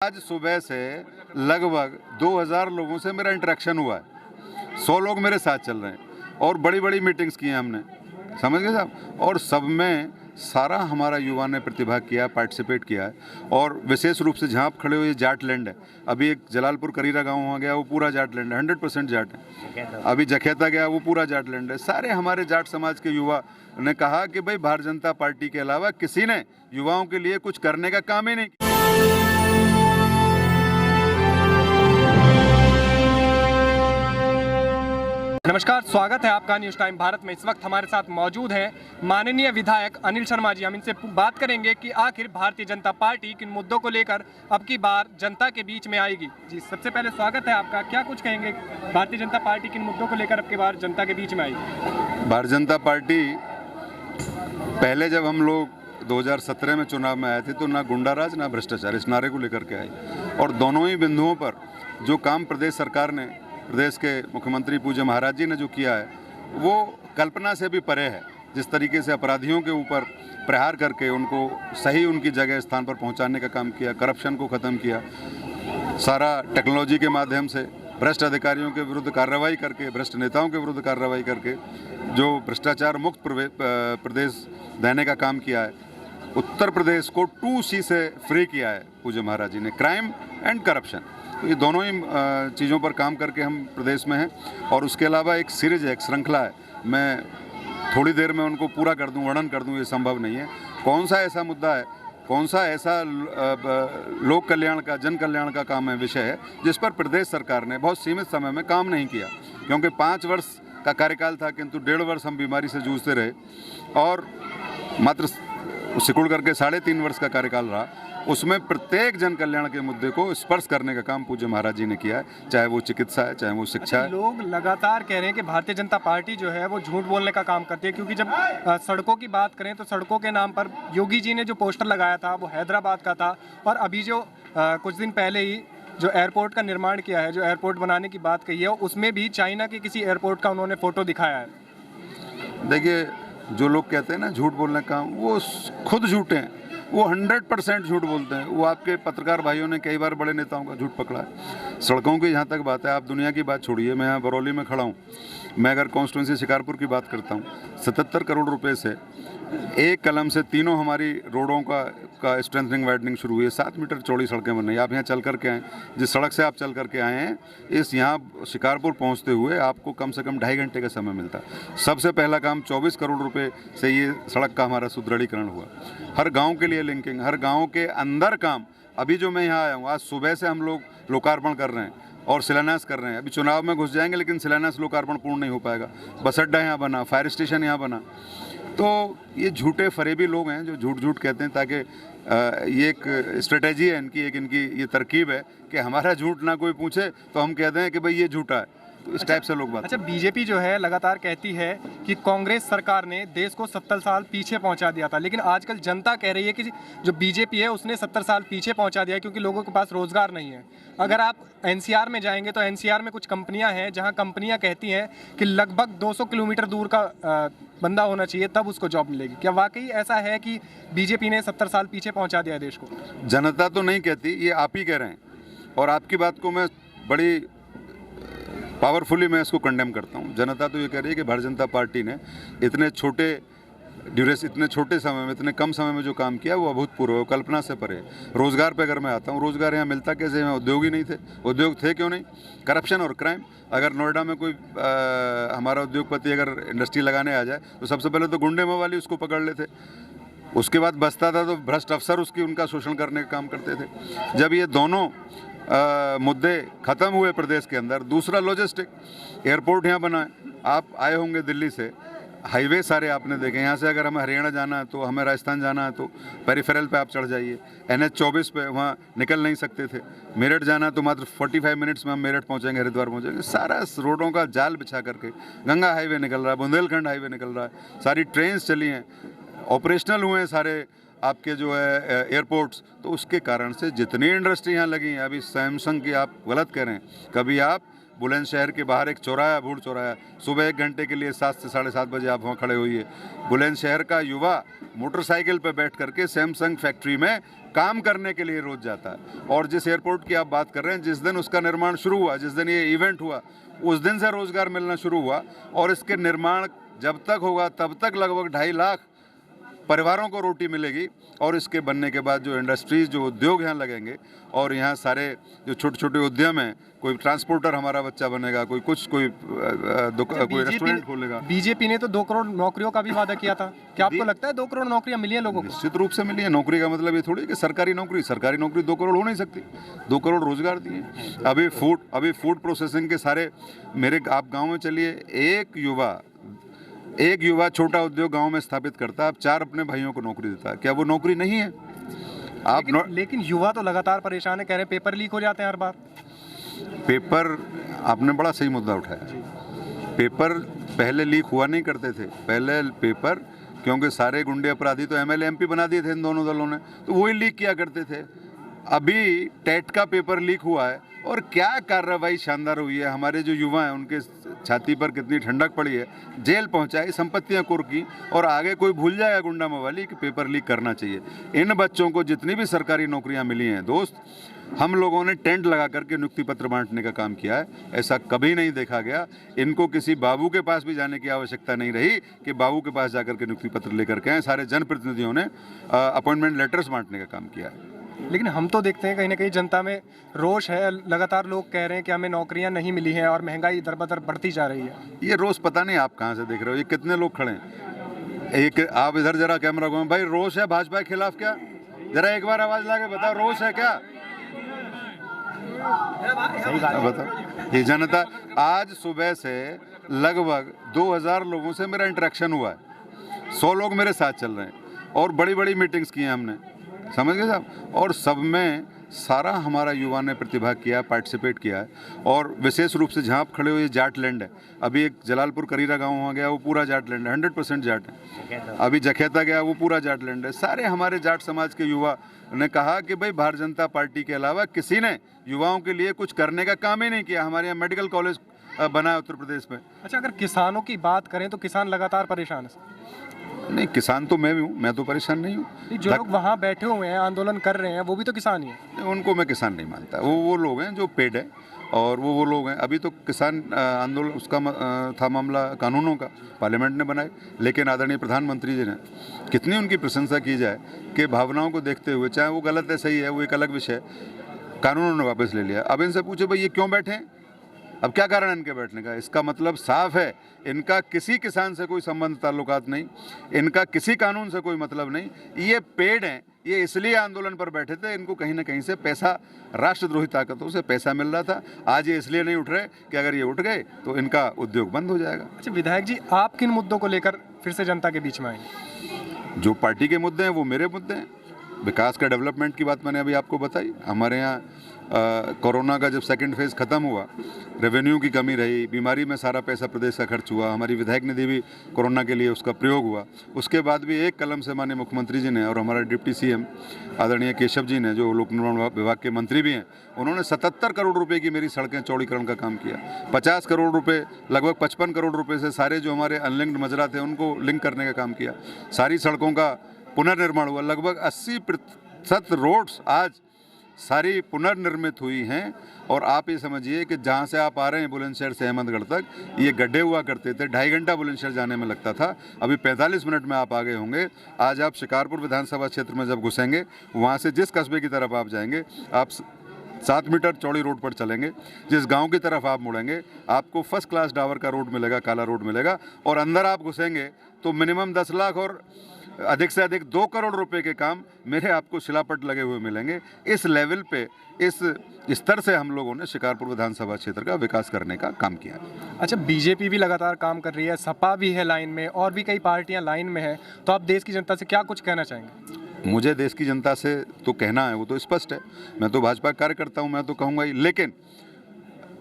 आज सुबह से लगभग 2000 लोगों से मेरा इंटरेक्शन हुआ है। 100 लोग मेरे साथ चल रहे हैं और बड़ी-बड़ी मीटिंग्स की हैं हमने, समझ गए साहब। और सब में सारा हमारा युवा ने प्रतिभाग किया, पार्टिसिपेट किया है। और विशेष रूप से जहाँ आप खड़े हो ये जाट लैंड है। अभी एक जलालपुर करीरा गाँव वहाँ गया, वो पूरा जाट लैंड है, 100% जाट है। अभी जखेता गया, वो पूरा जाट लैंड है। सारे हमारे जाट समाज के युवा ने कहा कि भाई भारतीय जनता पार्टी के अलावा किसी ने युवाओं के लिए कुछ करने का काम ही नहीं किया। नमस्कार, स्वागत है आपका न्यूज़ टाइम भारत में। इस वक्त हमारे साथ मौजूद हैं माननीय विधायक अनिल शर्मा जी। हम इनसे बात करेंगे कि आखिर भारतीय जनता पार्टी किन मुद्दों को लेकर अब की बार जनता के बीच में आएगी। जी, सबसे पहले स्वागत है आपका। क्या कुछ कहेंगे, भारतीय जनता पार्टी किन मुद्दों को लेकर अब की बार जनता के बीच में आएगी? भारतीय जनता पार्टी पहले जब हम लोग 2017 में चुनाव में आए थे तो ना गुंडाराज ना भ्रष्टाचार, इस नारे को लेकर के आए। और दोनों ही बिंदुओं पर जो काम प्रदेश सरकार ने, प्रदेश के मुख्यमंत्री पूज्य महाराज जी ने जो किया है वो कल्पना से भी परे है। जिस तरीके से अपराधियों के ऊपर प्रहार करके उनको सही उनकी जगह स्थान पर पहुंचाने का काम किया, करप्शन को ख़त्म किया, सारा टेक्नोलॉजी के माध्यम से भ्रष्ट अधिकारियों के विरुद्ध कार्रवाई करके, भ्रष्ट नेताओं के विरुद्ध कार्रवाई करके जो भ्रष्टाचार मुक्त प्रदेश देने का काम किया है। उत्तर प्रदेश को 2C से फ्री किया है पूज्य महाराज जी ने, क्राइम एंड करप्शन। तो ये दोनों ही चीज़ों पर काम करके हम प्रदेश में हैं। और उसके अलावा एक सीरीज है, एक श्रृंखला है। मैं थोड़ी देर में उनको पूरा कर दूं, वर्णन कर दूं, ये संभव नहीं है। कौन सा ऐसा मुद्दा है, कौन सा ऐसा लोक कल्याण का, जन कल्याण का काम है, विषय है जिस पर प्रदेश सरकार ने बहुत सीमित समय में काम नहीं किया। क्योंकि 5 वर्ष का कार्यकाल था, किंतु 1.5 वर्ष हम बीमारी से जूझते रहे और मात्र सिकुड़ करके 3.5 वर्ष का कार्यकाल रहा। उसमें प्रत्येक जन कल्याण के मुद्दे को स्पर्श करने का काम पूज्य महाराज जी ने किया है, चाहे वो चिकित्सा है, चाहे वो शिक्षा है। लोग लगातार कह रहे हैं कि भारतीय जनता पार्टी जो है वो झूठ बोलने का काम करती है, क्योंकि जब सड़कों की बात करें तो सड़कों के नाम पर योगी जी ने जो पोस्टर लगाया था वो हैदराबाद का था। और अभी जो कुछ दिन पहले ही जो एयरपोर्ट का निर्माण किया है, जो एयरपोर्ट बनाने की बात कही है, उसमें भी चाइना के किसी एयरपोर्ट का उन्होंने फोटो दिखाया है। देखिए, जो लोग कहते हैं ना झूठ बोलने का, वो खुद झूठे हैं। वो 100% झूठ बोलते हैं। वो आपके पत्रकार भाइयों ने कई बार बड़े नेताओं का झूठ पकड़ा है। सड़कों की जहाँ तक बात है, आप दुनिया की बात छोड़िए, मैं यहाँ बरौली में खड़ा हूँ। मैं अगर कॉन्स्टिट्यूंसी शिकारपुर की बात करता हूँ, 77 करोड़ रुपए से एक कलम से तीनों हमारी रोडों का स्ट्रेंथनिंग वाइडनिंग शुरू हुई है। 7 मीटर चौड़ी सड़कें बन रही हैं। आप यहाँ चल करके आएँ, जिस सड़क से आप चल करके आए हैं, इस यहाँ शिकारपुर पहुँचते हुए आपको कम से कम 2.5 घंटे का समय मिलता है। सबसे पहला काम 24 करोड़ रुपए से ये सड़क का हमारा सुदृढ़ीकरण हुआ। हर गाँव के लिए लिंकिंग, हर गाँव के अंदर काम। अभी जो मैं यहाँ आया हूँ, आज सुबह से हम लोग लोकार्पण कर रहे हैं और शिलान्यास कर रहे हैं। अभी चुनाव में घुस जाएंगे लेकिन शिलान्यास लोकार्पण पूर्ण नहीं हो पाएगा। बस अड्डा यहाँ बना, फायर स्टेशन यहाँ बना। तो ये झूठे फरेबी लोग हैं जो झूठ कहते हैं, ताकि ये एक स्ट्रेटेजी है इनकी, इनकी ये तरकीब है कि हमारा झूठ ना कोई पूछे तो हम कहते हैं कि भाई ये झूठा है। तो इस टाइप से लोग बात। अच्छा, बीजेपी जो है लगातार कहती है कि कांग्रेस सरकार ने देश को 70 साल पीछे पहुंचा दिया था, लेकिन आजकल जनता कह रही है कि जो बीजेपी है उसने 70 साल पीछे पहुंचा दिया क्योंकि लोगों के पास रोजगार नहीं है। अगर आप एनसीआर में जाएंगे तो एनसीआर में कुछ कंपनियां हैं जहां कंपनियां कहती हैं कि लगभग 200 किलोमीटर दूर का बंदा होना चाहिए तब उसको जॉब मिलेगी। क्या वाकई ऐसा है कि बीजेपी ने 70 साल पीछे पहुंचा दिया देश को? जनता तो नहीं कहती, ये आप ही कह रहे हैं। और आपकी बात को मैं बड़ी पावरफुली मैं इसको कंडेम करता हूँ। जनता तो ये कह रही है कि भारतीय जनता पार्टी ने इतने छोटे समय में, इतने कम समय में जो काम किया वो अभूतपूर्व है, कल्पना से परे। रोज़गार पे अगर मैं आता हूँ, रोज़गार यहाँ मिलता कैसे? यहाँ उद्योग ही नहीं थे। उद्योग थे क्यों नहीं? करप्शन और क्राइम। अगर नोएडा में कोई हमारा उद्योगपति अगर इंडस्ट्री लगाने आ जाए तो सबसे पहले तो गुंडे मवाली उसको पकड़ लेते, उसके बाद बसता था तो भ्रष्ट अफसर उनका शोषण करने का काम करते थे। जब ये दोनों मुद्दे ख़त्म हुए प्रदेश के अंदर, दूसरा लॉजिस्टिक, एयरपोर्ट यहाँ बना है। आप आए होंगे दिल्ली से, हाईवे सारे आपने देखे। यहाँ से अगर हमें हरियाणा जाना है तो हमें राजस्थान जाना है तो पेरिफेरल पे आप चढ़ जाइए। NH 24 पे वहाँ निकल नहीं सकते थे। मेरठ जाना है तो मात्र 45 मिनट्स में हम मेरठ पहुँचेंगे, हरिद्वार पहुँचेंगे। सारा रोडों का जाल बिछा करके गंगा हाईवे निकल रहा है, बुंदेलखंड हाईवे निकल रहा है, सारी ट्रेन्स चली हैं, ऑपरेशनल हुए हैं सारे आपके जो है एयरपोर्ट्स। तो उसके कारण से जितनी इंडस्ट्री यहाँ लगी हैं, अभी सैमसंग की आप गलत कह रहे हैं, कभी आप बुलंदशहर के बाहर एक चौराहा, भूड़ चौराहा, सुबह 1 घंटे के लिए 7 से 7:30 बजे आप वहाँ खड़े होइए। बुलंदशहर का युवा मोटरसाइकिल पर बैठ करके सैमसंग फैक्ट्री में काम करने के लिए रोज जाता है। और जिस एयरपोर्ट की आप बात कर रहे हैं, जिस दिन उसका निर्माण शुरू हुआ, जिस दिन ये इवेंट हुआ, उस दिन से रोजगार मिलना शुरू हुआ। और इसके निर्माण जब तक होगा तब तक लगभग 2.5 लाख परिवारों को रोटी मिलेगी। और इसके बनने के बाद जो इंडस्ट्रीज, जो उद्योग यहाँ लगेंगे, और यहाँ सारे जो छोटे छोटे उद्यम हैं, कोई ट्रांसपोर्टर हमारा बच्चा बनेगा, कोई कुछ, कोई रेस्टोरेंट खोलेगा। बीजेपी ने तो 2 करोड़ नौकरियों का भी वादा किया था। क्या आपको लगता है 2 करोड़ नौकरियां मिली हैं लोगों को? निश्चित रूप से मिली है। नौकरी का मतलब ये थोड़ी कि सरकारी नौकरी 2 करोड़ हो नहीं सकती। 2 करोड़ रोजगार दिए। अभी फूड प्रोसेसिंग के सारे आप गाँव में चलिए, एक युवा छोटा उद्योग गांव में स्थापित करता है, आप 4 अपने भाइयों को नौकरी देता है। क्या वो नौकरी नहीं है? लेकिन युवा तो लगातार परेशान है, कह रहे हैं पेपर लीक हो जाते हैं हर बार। पेपर, आपने बड़ा सही मुद्दा उठाया। पेपर पहले लीक हुआ नहीं करते थे। पहले पेपर, क्योंकि सारे गुंडे अपराधी तो एमएलए एमपी बना दिए थे इन दोनों दलों ने, तो वही लीक किया करते थे। अभी टेट का पेपर लीक हुआ है और क्या कार्रवाई शानदार हुई है। हमारे जो युवा हैं उनके छाती पर कितनी ठंडक पड़ी है, जेल पहुंचाई, संपत्तियां कुर्की, और आगे कोई भूल जाएगा गुंडा मवाली कि पेपर लीक करना चाहिए। इन बच्चों को जितनी भी सरकारी नौकरियां मिली हैं दोस्त, हम लोगों ने टेंट लगा करके नियुक्ति पत्र बांटने का काम किया है। ऐसा कभी नहीं देखा गया। इनको किसी बाबू के पास भी जाने की आवश्यकता नहीं रही कि बाबू के पास जाकर के नियुक्ति पत्र लेकर के आए। सारे जनप्रतिनिधियों ने अपॉइंटमेंट लेटर्स बांटने का काम किया है। लेकिन हम तो देखते हैं कहीं ना कहीं जनता में रोष है। लगातार लोग कह रहे हैं कि हमें नौकरियां नहीं मिली हैं और महंगाई दर बदर बढ़ती जा रही है। ये रोष पता नहीं आप कहाँ से देख रहे हो। ये कितने लोग खड़े हैं? एक आप इधर जरा कैमरा घुमाओ भाई। रोष है भाजपा के खिलाफ क्या? जरा एक बार आवाज ला के बताओ, रोष है क्या? सही बात बताओ। ये जनता, आज सुबह से लगभग 2000 लोगों से मेरा इंटरेक्शन हुआ है। 100 लोग मेरे साथ चल रहे हैं और बड़ी बड़ी मीटिंग्स की हैं हमने, समझ गए साहब। और सब में सारा हमारा युवा ने प्रतिभा किया, पार्टिसिपेट किया है। और विशेष रूप से जहाँ आप खड़े हो, ये जाट लैंड है। अभी एक जलालपुर करीरा गांव वहाँ गया, वो पूरा जाट लैंड है, 100% जाट है। अभी जखेता गया, वो पूरा जाट लैंड है। सारे हमारे जाट समाज के युवा ने कहा कि भाई भारतीय जनता पार्टी के अलावा किसी ने युवाओं के लिए कुछ करने का काम ही नहीं किया। हमारे यहाँ मेडिकल कॉलेज बना है उत्तर प्रदेश में। अच्छा, अगर किसानों की बात करें तो किसान लगातार परेशान है। नहीं, किसान तो मैं भी हूँ, मैं तो परेशान नहीं हूँ। जो लोग वहाँ बैठे हुए हैं, आंदोलन कर रहे हैं, वो भी तो किसान ही हैं। उनको मैं किसान नहीं मानता। वो लोग हैं जो पेड है, और वो लोग हैं। अभी तो किसान आंदोलन उसका था मामला कानूनों का, पार्लियामेंट ने बनाए। लेकिन आदरणीय प्रधानमंत्री जी ने, कितनी उनकी प्रशंसा की जाए कि भावनाओं को देखते हुए, चाहे वो गलत है सही है वो एक अलग विषय, कानूनों ने वापस ले लिया। अब इनसे पूछे भाई ये क्यों बैठे हैं, अब क्या कारण है इनके बैठने का? इसका मतलब साफ है, इनका किसी किसान से कोई संबंध ताल्लुकात नहीं, इनका किसी कानून से कोई मतलब नहीं। ये पेड़ हैं, ये इसलिए आंदोलन पर बैठे थे, इनको कहीं ना कहीं से पैसा, राष्ट्रद्रोही ताकतों से पैसा मिल रहा था। आज ये इसलिए नहीं उठ रहे कि अगर ये उठ गए तो इनका उद्योग बंद हो जाएगा। अच्छा विधायक जी, आप किन मुद्दों को लेकर फिर से जनता के बीच में आएंगे? जो पार्टी के मुद्दे हैं वो मेरे मुद्दे हैं। विकास का, डेवलपमेंट की बात मैंने अभी आपको बताई। हमारे यहाँ कोरोना का जब सेकंड फेज़ ख़त्म हुआ, रेवेन्यू की कमी रही, बीमारी में सारा पैसा प्रदेश का खर्च हुआ, हमारी विधायक निधि भी कोरोना के लिए उसका प्रयोग हुआ। उसके बाद भी एक कलम से माननीय मुख्यमंत्री जी ने और हमारा डिप्टी सीएम आदरणीय केशव जी ने, जो लोक निर्माण विभाग के मंत्री भी हैं, उन्होंने 77 करोड़ रुपए की मेरी सड़कें चौड़ीकरण का काम किया। 50 करोड़ रुपए, लगभग 55 करोड़ रुपए से सारे जो हमारे अनलिंक्ड मजरा थे उनको लिंक करने का काम किया। सारी सड़कों का पुनर्निर्माण हुआ। लगभग 80% रोड्स आज सारी पुनर्निर्मित हुई हैं। और आप ये समझिए कि जहाँ से आप आ रहे हैं बुलंदशहर से अहमदगढ़ तक, ये गड्ढे हुआ करते थे, 2.5 घंटा बुलंदशहर जाने में लगता था, अभी 45 मिनट में आप आगे होंगे। आज आप शिकारपुर विधानसभा क्षेत्र में जब घुसेंगे, वहाँ से जिस कस्बे की तरफ आप जाएंगे, आप 7 मीटर चौड़ी रोड पर चलेंगे, जिस गांव की तरफ आप मुड़ेंगे आपको फर्स्ट क्लास डावर का रोड मिलेगा, काला रोड मिलेगा। और अंदर आप घुसेंगे तो मिनिमम 10 लाख और अधिक से अधिक 2 करोड़ रुपए के काम मेरे आपको शिलापट लगे हुए मिलेंगे। इस लेवल पे, इस स्तर से हम लोगों ने शिकारपुर विधानसभा क्षेत्र का विकास करने का काम किया। अच्छा, बीजेपी भी लगातार काम कर रही है, सपा भी है लाइन में, और भी कई पार्टियां लाइन में हैं, तो आप देश की जनता से क्या कुछ कहना चाहेंगे? मुझे देश की जनता से तो कहना है, वो तो स्पष्ट है। मैं तो भाजपा का कार्यकर्ता हूँ, मैं तो कहूँगा ही। लेकिन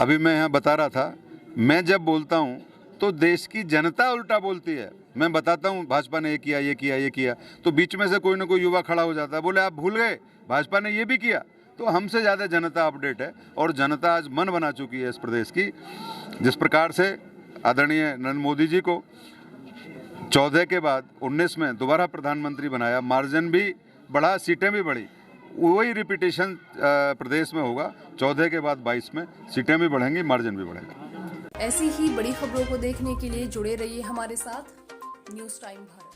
अभी मैं यहाँ बता रहा था, मैं जब बोलता हूँ तो देश की जनता उल्टा बोलती है। मैं बताता हूँ भाजपा ने ये किया, ये किया, ये किया, तो बीच में से कोई ना कोई युवा खड़ा हो जाता है, बोले आप भूल गए भाजपा ने ये भी किया, तो हमसे ज़्यादा जनता अपडेट है और जनता आज मन बना चुकी है इस प्रदेश की। जिस प्रकार से आदरणीय नरेंद्र मोदी जी को 14 के बाद 19 में दोबारा प्रधानमंत्री बनाया, मार्जिन भी बढ़ा, सीटें भी बढ़ी, वही रिपीटेशन प्रदेश में होगा। 14 के बाद 22 में सीटें भी बढ़ेंगी, मार्जिन भी बढ़ेगा। ऐसी ही बड़ी खबरों को देखने के लिए जुड़े रहिए हमारे साथ। News time Bharat.